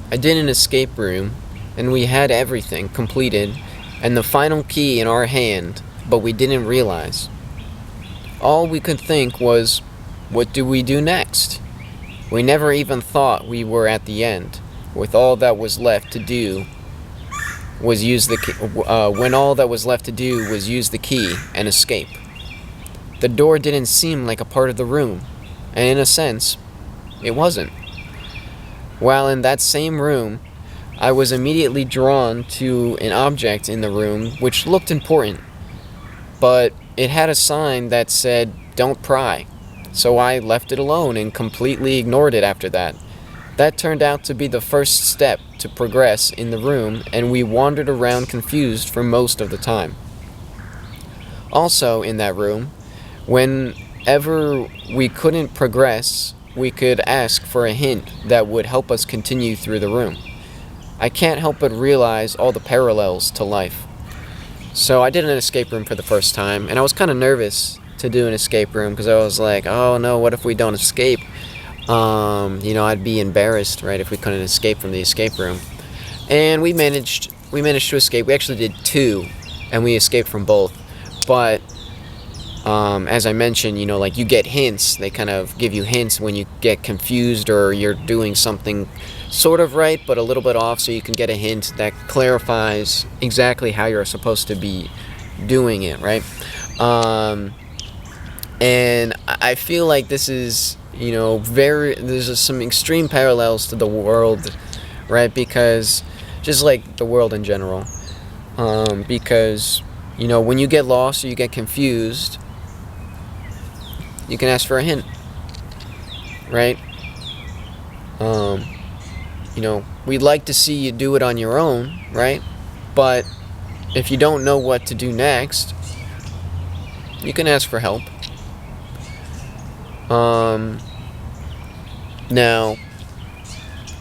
I did an escape room, and we had everything completed, and the final key in our hand, but we didn't realize. All we could think was, what do we do next? We never even thought we were at the end, with all that was left to do was use the key, when all that was left to do was use the key and escape. The door didn't seem like a part of the room, and in a sense, it wasn't. While in that same room, I was immediately drawn to an object in the room which looked important, but it had a sign that said, "Don't pry." So I left it alone and completely ignored it after that. That turned out to be the first step to progress in the room, and we wandered around confused for most of the time. Also, in that room, whenever we couldn't progress, we could ask for a hint that would help us continue through the room. I can't help but realize all the parallels to life. So I did an escape room for the first time, and I was kind of nervous to do an escape room because I was like, oh no, what if we don't escape? I'd be embarrassed, right, if we couldn't escape from the escape room. And we managed to escape. We actually did two, and we escaped from both. But as I mentioned, like you get hints. They kind of give you hints when you get confused or you're doing something sort of right but a little bit off, so you can get a hint that clarifies exactly how you're supposed to be doing it, right? And I feel like this is, there's some extreme parallels to the world, right? Because just like the world in general, because when you get lost or you get confused, you can ask for a hint, right? We'd like to see you do it on your own, right? But if you don't know what to do next, you can ask for help. Now,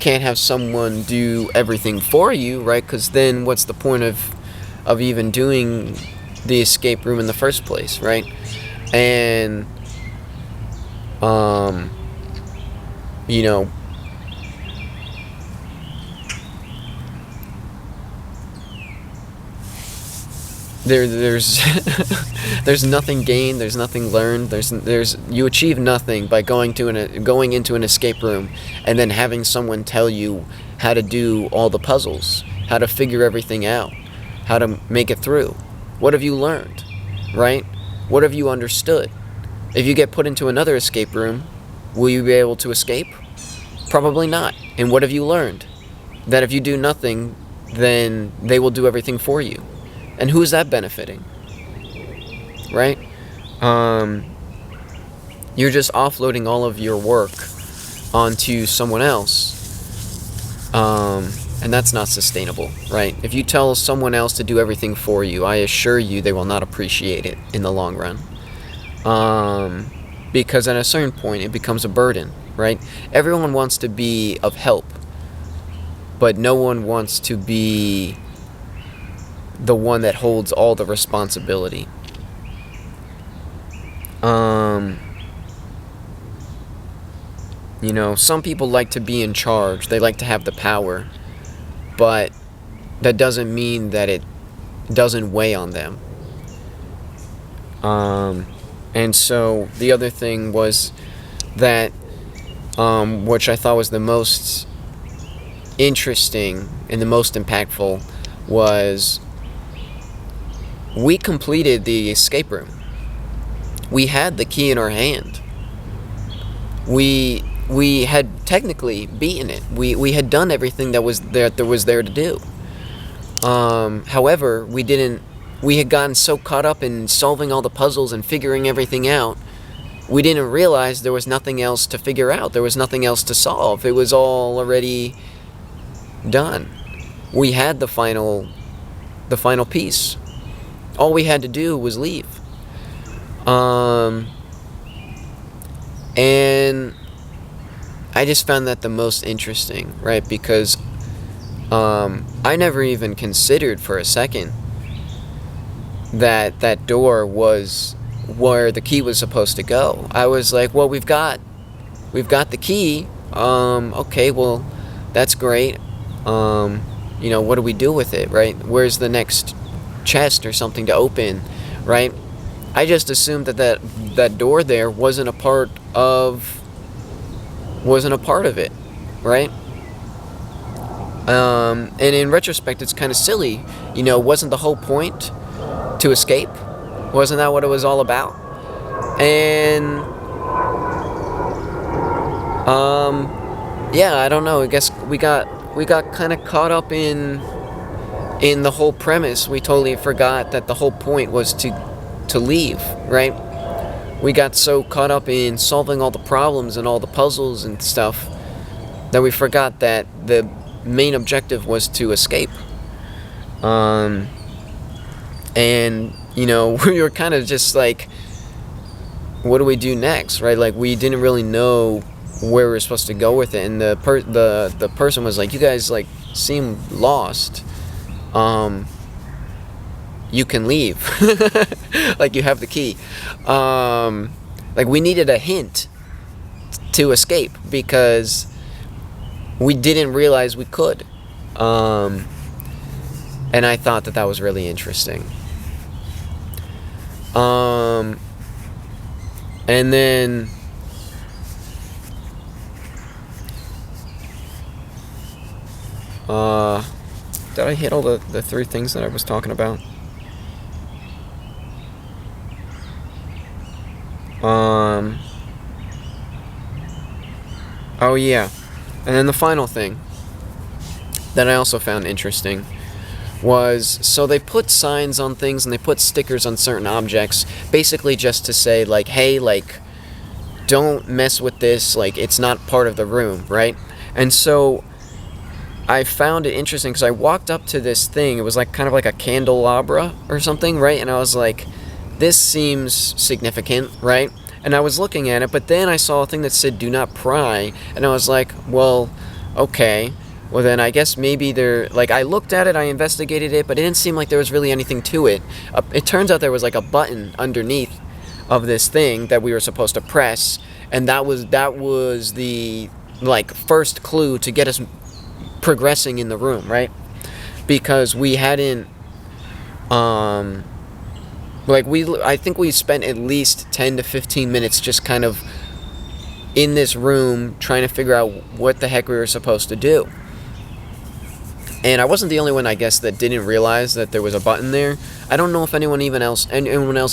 can't have someone do everything for you, right? Because then what's the point of even doing the escape room in the first place, right? And, there's there's nothing gained, there's nothing learned, there's you achieve nothing by going into an escape room and then having someone tell you how to do all the puzzles, how to figure everything out, how to make it through. What have you learned, right? What have you understood? If you get put into another escape room, will you be able to escape? Probably not. And what have you learned? That if you do nothing, then they will do everything for you. And who is that benefiting? Right? You're just offloading all of your work onto someone else. And that's not sustainable, right? If you tell someone else to do everything for you, I assure you they will not appreciate it in the long run. Because at a certain point, it becomes a burden, right? Everyone wants to be of help, but no one wants to be the one that holds all the responsibility. Some people like to be in charge. They like to have the power, but that doesn't mean that it doesn't weigh on them. And so the other thing was that, which I thought was the most interesting and the most impactful, was we completed the escape room. We had the key in our hand. We had technically beaten it. We had done everything that was there to do. However, we had gotten so caught up in solving all the puzzles and figuring everything out, we didn't realize there was nothing else to figure out. There was nothing else to solve. It was all already done. We had the final piece. All we had to do was leave. And I just found that the most interesting, right? Because I never even considered for a second that door was where the key was supposed to go. I was like, well, we've got the key. Okay, well, that's great. What do we do with it, right? Where's the next chest or something to open, right? I just assumed that door there wasn't a part of it, right? And in retrospect, it's kind of silly. Wasn't the whole point to escape? Wasn't that what it was all about? And yeah, I don't know. I guess we got kind of caught up in the whole premise. We totally forgot that the whole point was to leave, right? We got so caught up in solving all the problems and all the puzzles and stuff that we forgot that the main objective was to escape. And we were kind of just like, what do we do next, right? Like, we didn't really know where we were supposed to go with it, and the person was like, you guys like seem lost. You can leave. Like, you have the key. Like, we needed a hint to escape because we didn't realize we could. And I thought that was really interesting. And then did I hit all the three things that I was talking about? Oh yeah. And then the final thing that I also found interesting was, so they put signs on things and they put stickers on certain objects, basically just to say, like, hey, like, don't mess with this, like, it's not part of the room, right? And so I found it interesting because I walked up to this thing. It was like kind of like a candelabra or something, right? And I was like, this seems significant, right? And I was looking at it, but then I saw a thing that said do not pry, and I was like, well, okay, well then I guess maybe like, I looked at it, I investigated it, but it didn't seem like there was really anything to it. It turns out there was like a button underneath of this thing that we were supposed to press, and that was the like first clue to get us progressing in the room, right? Because we hadn't I think we spent at least 10 to 15 minutes just kind of in this room trying to figure out what the heck we were supposed to do. And I wasn't the only one, I guess, that didn't realize that there was a button there. I don't know if anyone else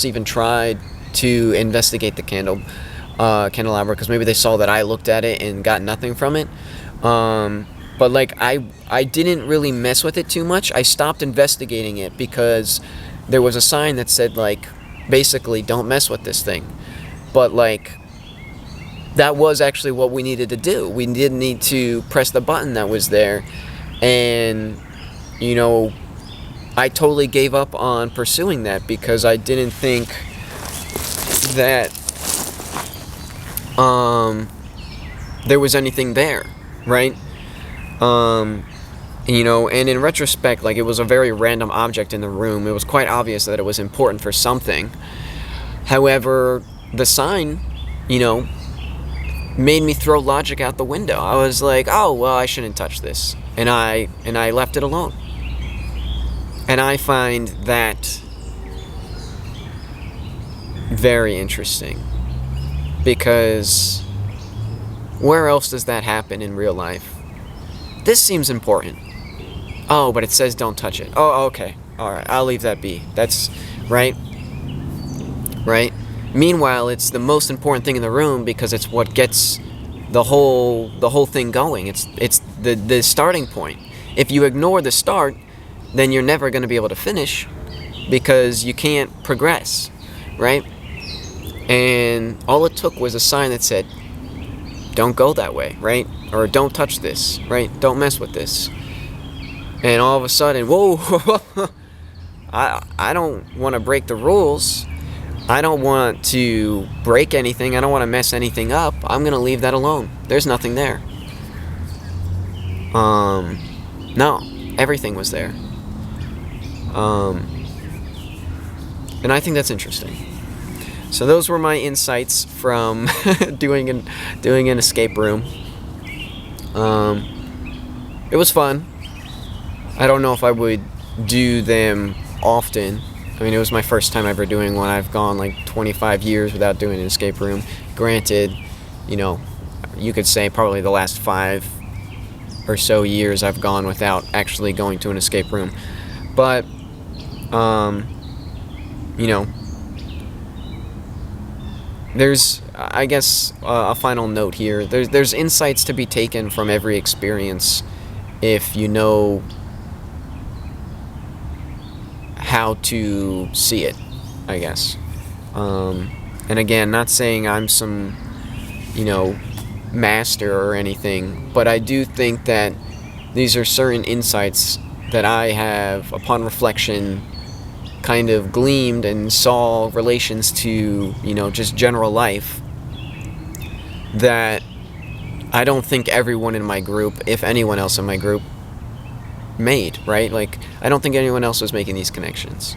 even tried to investigate the candelabra, because maybe they saw that I looked at it and got nothing from it. But like, I didn't really mess with it too much. I stopped investigating it because there was a sign that said, like, basically, don't mess with this thing. But like, that was actually what we needed to do. We didn't need to press the button that was there. And I totally gave up on pursuing that because I didn't think that there was anything there, right? And in retrospect, like, it was a very random object in the room. It was quite obvious that it was important for something. However, the sign, made me throw logic out the window. I was like, oh, well, I shouldn't touch this. And I left it alone. And I find that very interesting. Because where else does that happen in real life? This seems important. Oh, but it says don't touch it. Oh, okay. Alright, I'll leave that be. That's right. Right? Meanwhile, it's the most important thing in the room because it's what gets the whole thing going. It's the starting point. If you ignore the start, then you're never going to be able to finish because you can't progress, right? And all it took was a sign that said, don't go that way, right? Or don't touch this, right? Don't mess with this. And all of a sudden, whoa, I don't want to break the rules. I don't want to break anything. I don't want to mess anything up. I'm going to leave that alone. There's nothing there. No, everything was there. And I think that's interesting. So those were my insights from doing an escape room. It was fun. I don't know if I would do them often. I mean, it was my first time ever doing one. I've gone like 25 years without doing an escape room. Granted, you know, you could say probably the last 5 or so years I've gone without actually going to an escape room. But, you know, there's, I guess, a final note here. There's insights to be taken from every experience if you know how to see it, I guess. And again, not saying I'm some, you know, master or anything, but I do think that these are certain insights that I have, upon reflection, kind of gleamed and saw relations to, you know, just general life that I don't think everyone in my group, if anyone else in my group, made, right? Like, I don't think anyone else was making these connections.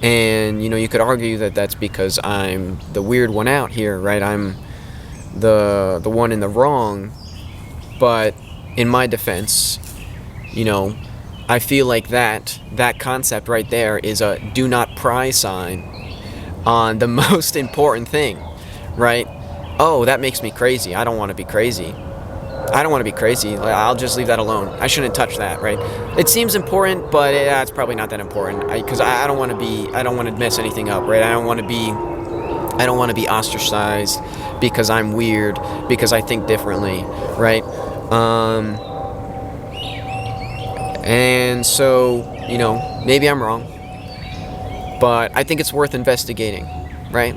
And, you know, you could argue that that's because I'm the weird one out here, right? I'm the one in the wrong. But in my defense, you know, I feel like that concept right there is a do not pry sign on the most important thing, right? Oh, that makes me crazy. I don't want to be crazy. I don't want to be crazy. I'll just leave that alone. I shouldn't touch that, right? It seems important, but it's probably not that important because I don't want to mess anything up, right? I don't want to be ostracized because I'm weird, because I think differently, right? And so, you know, maybe I'm wrong, but I think it's worth investigating, right?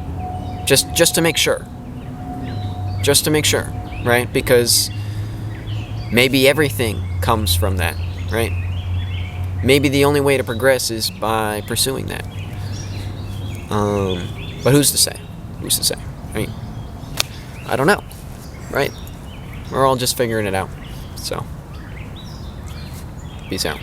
Just to make sure. Just to make sure, right? Because maybe everything comes from that, right? Maybe the only way to progress is by pursuing that. But who's to say? Who's to say, right? I don't know, right? We're all just figuring it out. So, peace out.